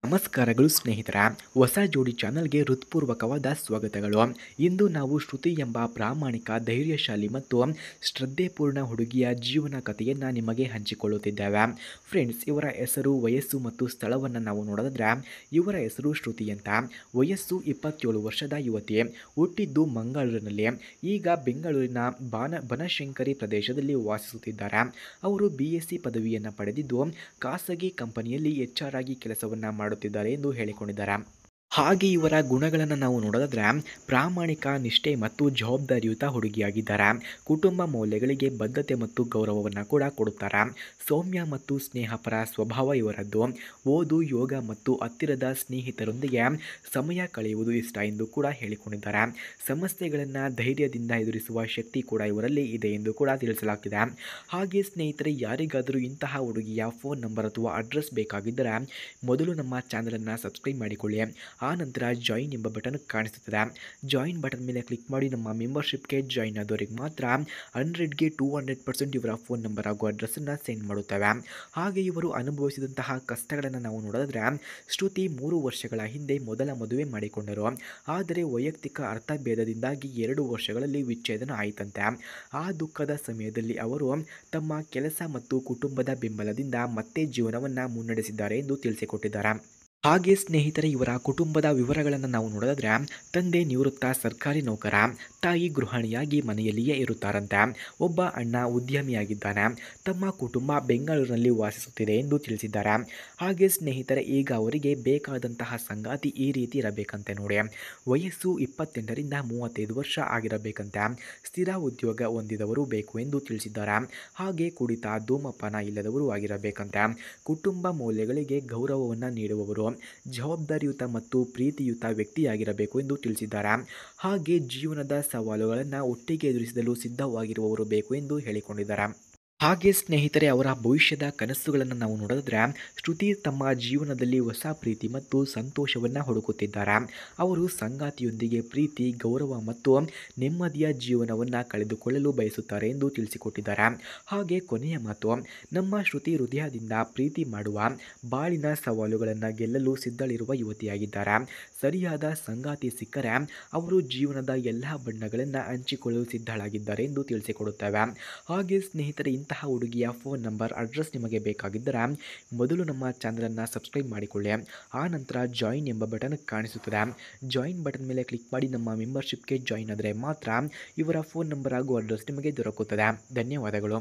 ನಮಸ್ಕಾರಗಳು ಸ್ನೇಹಿತರ ಹೊಸ ಜೋಡಿ ಚಾನಲ್ಗೆ ಹೃತ್ಪೂರ್ವಕವಾದ ಸ್ವಾಗತಗಳು. ಇಂದು ನಾವು ಶ್ರುತಿ ಎಂಬ ಪ್ರಾಮಾಣಿಕ, ಧೈರ್ಯಶಾಲಿ ಮತ್ತು ಶ್ರದ್ಧೆಪೂರ್ಣ ಹುಡುಗಿಯ ಜೀವನ ಕಥೆಯನ್ನು ನಿಮಗೆ ಹಂಚಿಕೊಳ್ಳುತ್ತಿದ್ದೇವೆ. ಫ್ರೆಂಡ್ಸ್, ಇವರ ಹೆಸರು, ವಯಸ್ಸು ಮತ್ತು ಸ್ಥಳವನ್ನು ನಾವು ನೋಡಿದ್ರೆ ಇವರ ಹೆಸರು ಶ್ರುತಿ ಅಂತ. ವಯಸ್ಸು 27 ವರ್ಷದ ಯುವತಿ. ಹುಟ್ಟಿದ್ದು ಮಂಗಳೂರಿನಲ್ಲಿ. ಈಗ ಬೆಂಗಳೂರಿನ ಬನಶಂಕರಿ ಪ್ರದೇಶದಲ್ಲಿ ವಾಸಿಸುತ್ತಿದ್ದಾರೆ. ಅವರು BSc ಪದವಿಯನ್ನು ಪಡೆದಿದ್ದು ಖಾಸಗಿ ಕಂಪನಿಯಲ್ಲಿ HR ಆಗಿ ಕೆಲಸವನ್ನು ಮಾಡುತ್ತಿದ್ದಾರೆ ಎಂದು ಹೇಳಿಕೊಂಡಿದ್ದಾರೆ. ಹಾಗೆ ಇವರ ಗುಣಗಳನ್ನು ನಾವು ನೋಡೋದಾದ್ರೆ ಪ್ರಾಮಾಣಿಕ, ನಿಷ್ಠೆ ಮತ್ತು ಜವಾಬ್ದಾರಿಯುತ ಹುಡುಗಿಯಾಗಿದ್ದಾರೆ. ಕುಟುಂಬ ಮೌಲ್ಯಗಳಿಗೆ ಬದ್ಧತೆ ಮತ್ತು ಗೌರವವನ್ನು ಕೂಡ ಕೊಡುತ್ತಾರೆ. ಸೌಮ್ಯ ಮತ್ತು ಸ್ನೇಹಪರ ಸ್ವಭಾವ ಇವರದ್ದು. ಓದು, ಯೋಗ ಮತ್ತು ಹತ್ತಿರದ ಸ್ನೇಹಿತರೊಂದಿಗೆ ಸಮಯ ಕಳೆಯುವುದು ಇಷ್ಟ ಎಂದು ಕೂಡ ಹೇಳಿಕೊಂಡಿದ್ದಾರೆ. ಸಮಸ್ಯೆಗಳನ್ನು ಧೈರ್ಯದಿಂದ ಎದುರಿಸುವ ಶಕ್ತಿ ಕೂಡ ಇವರಲ್ಲಿ ಇದೆ ಎಂದು ಕೂಡ ತಿಳಿಸಲಾಗಿದೆ. ಹಾಗೆ ಸ್ನೇಹಿತರೆ, ಯಾರಿಗಾದರೂ ಇಂತಹ ಹುಡುಗಿಯ ಫೋನ್ ನಂಬರ್ ಅಥವಾ ಅಡ್ರೆಸ್ ಬೇಕಾಗಿದ್ದರೆ ಮೊದಲು ನಮ್ಮ ಚಾನಲನ್ನು ಸಬ್ಸ್ಕ್ರೈಬ್ ಮಾಡಿಕೊಳ್ಳಿ. ಆ ನಂತರ ಜಾಯಿನ್ ಎಂಬ ಬಟನ್ ಕಾಣಿಸುತ್ತದೆ. ಜಾಯಿನ್ ಬಟನ್ ಮೇಲೆ ಕ್ಲಿಕ್ ಮಾಡಿ ನಮ್ಮ ಮೆಂಬರ್ಶಿಪ್ಗೆ ಜಾಯಿನ್ ಆದವರಿಗೆ ಮಾತ್ರ 100ಗೆ 200% ಇವರ ಫೋನ್ ನಂಬರ್ ಹಾಗೂ ಅಡ್ರೆಸ್ಸನ್ನು ಸೆಂಡ್ ಮಾಡುತ್ತೇವೆ. ಹಾಗೆ ಇವರು ಅನುಭವಿಸಿದಂತಹ ಕಷ್ಟಗಳನ್ನು ನಾವು ನೋಡಿದ್ರೆ ಶ್ರುತಿ 3 ವರ್ಷಗಳ ಹಿಂದೆ ಮೊದಲ ಮದುವೆ ಮಾಡಿಕೊಂಡರು. ಆದರೆ ವೈಯಕ್ತಿಕ ಅರ್ಥಭೇದದಿಂದಾಗಿ 2 ವರ್ಷಗಳಲ್ಲಿ ವಿಚ್ಛೇದನ ಆಯಿತಂತೆ. ಆ ದುಃಖದ ಸಮಯದಲ್ಲಿ ಅವರು ತಮ್ಮ ಕೆಲಸ ಮತ್ತು ಕುಟುಂಬದ ಬೆಂಬಲದಿಂದ ಮತ್ತೆ ಜೀವನವನ್ನು ಮುನ್ನಡೆಸಿದ್ದಾರೆ ಎಂದು ತಿಳಿಸಿಕೊಟ್ಟಿದ್ದಾರೆ. ಹಾಗೆ ಸ್ನೇಹಿತರೆ, ಇವರ ಕುಟುಂಬದ ವಿವರಗಳನ್ನು ನಾವು ನೋಡೋದಾದ್ರೆ ತಂದೆ ನಿವೃತ್ತ ಸರ್ಕಾರಿ ನೌಕರ, ತಾಯಿ ಗೃಹಿಣಿಯಾಗಿ ಮನೆಯಲ್ಲಿಯೇ ಇರುತ್ತಾರಂತೆ. ಒಬ್ಬ ಅಣ್ಣ ಉದ್ಯಮಿಯಾಗಿದ್ದಾನೆ. ತಮ್ಮ ಕುಟುಂಬ ಬೆಂಗಳೂರಿನಲ್ಲಿ ವಾಸಿಸುತ್ತಿದೆ ಎಂದು ತಿಳಿಸಿದ್ದಾರೆ. ಹಾಗೆ ಸ್ನೇಹಿತರೆ, ಈಗ ಅವರಿಗೆ ಬೇಕಾದಂತಹ ಸಂಗಾತಿ ಈ ರೀತಿ ಇರಬೇಕಂತೆ ನೋಡಿ. ವಯಸ್ಸು 28ರಿಂದ 35 ವರ್ಷ ಆಗಿರಬೇಕಂತೆ. ಸ್ಥಿರ ಉದ್ಯೋಗ ಹೊಂದಿದವರು ಬೇಕು ಎಂದು ತಿಳಿಸಿದ್ದಾರೆ. ಹಾಗೆ ಕುಡಿತ, ಧೂಮಪಾನ ಇಲ್ಲದವರು ಆಗಿರಬೇಕಂತೆ. ಕುಟುಂಬ ಮೌಲ್ಯಗಳಿಗೆ ಗೌರವವನ್ನು ನೀಡುವವರು, ಜವಾಬ್ದಾರಿಯುತ ಮತ್ತು ಪ್ರೀತಿಯುತ ವ್ಯಕ್ತಿಯಾಗಿರಬೇಕು ಎಂದು ತಿಳಿಸಿದ್ದಾರೆ. ಹಾಗೆ ಜೀವನದ ಸವಾಲುಗಳನ್ನು ಒಟ್ಟಿಗೆ ಎದುರಿಸಲು ಸಿದ್ಧವಾಗಿರುವವರು ಬೇಕು ಎಂದು ಹೇಳಿಕೊಂಡಿದ್ದಾರೆ. ಹಾಗೆ ಸ್ನೇಹಿತರೆ, ಅವರ ಭವಿಷ್ಯದ ಕನಸುಗಳನ್ನು ನಾವು ನೋಡಿದ್ರೆ ಶ್ರುತಿ ತಮ್ಮ ಜೀವನದಲ್ಲಿ ಹೊಸ ಪ್ರೀತಿ ಮತ್ತು ಸಂತೋಷವನ್ನು ಹುಡುಕುತ್ತಿದ್ದಾರೆ. ಅವರು ಸಂಗಾತಿಯೊಂದಿಗೆ ಪ್ರೀತಿ, ಗೌರವ ಮತ್ತು ನೆಮ್ಮದಿಯ ಜೀವನವನ್ನು ಕಳೆದುಕೊಳ್ಳಲು ಬಯಸುತ್ತಾರೆ ಎಂದು ತಿಳಿಸಿಕೊಟ್ಟಿದ್ದಾರೆ. ಹಾಗೆ ಕೊನೆಯ ಮಾತು, ನಮ್ಮ ಶ್ರುತಿ ಹೃದಯದಿಂದ ಪ್ರೀತಿ ಮಾಡುವ, ಬಾಳಿನ ಸವಾಲುಗಳನ್ನು ಗೆಲ್ಲಲು ಸಿದ್ಧಳಿರುವ ಯುವತಿಯಾಗಿದ್ದಾರೆ. ಸರಿಯಾದ ಸಂಗಾತಿ ಸಿಕ್ಕರೆ ಅವರು ಜೀವನದ ಎಲ್ಲ ಬಣ್ಣಗಳನ್ನು ಹಂಚಿಕೊಳ್ಳಲು ಸಿದ್ಧಳಾಗಿದ್ದಾರೆ ಎಂದು ತಿಳಿಸಿಕೊಡುತ್ತೇವೆ. ಹಾಗೆ ಸ್ನೇಹಿತರೆ, ಇಂತಹ ಹುಡುಗಿಯ ಫೋನ್ ನಂಬರ್, ಅಡ್ರೆಸ್ ನಿಮಗೆ ಬೇಕಾಗಿದ್ದರೆ ಮೊದಲು ನಮ್ಮ ಚಾನಲನ್ನು ಸಬ್ಸ್ಕ್ರೈಬ್ ಮಾಡಿಕೊಳ್ಳಿ. ಆ ನಂತರ ಜಾಯಿನ್ ಎಂಬ ಬಟನ್ ಕಾಣಿಸುತ್ತದೆ. ಜಾಯಿನ್ ಬಟನ್ ಮೇಲೆ ಕ್ಲಿಕ್ ಮಾಡಿ ನಮ್ಮ ಮೆಂಬರ್ಶಿಪ್ಗೆ ಜಾಯಿನ್ ಆದರೆ ಮಾತ್ರ ಇವರ ಫೋನ್ ನಂಬರ್ ಹಾಗೂ ಅಡ್ರೆಸ್ ನಿಮಗೆ ದೊರಕುತ್ತದೆ. ಧನ್ಯವಾದಗಳು.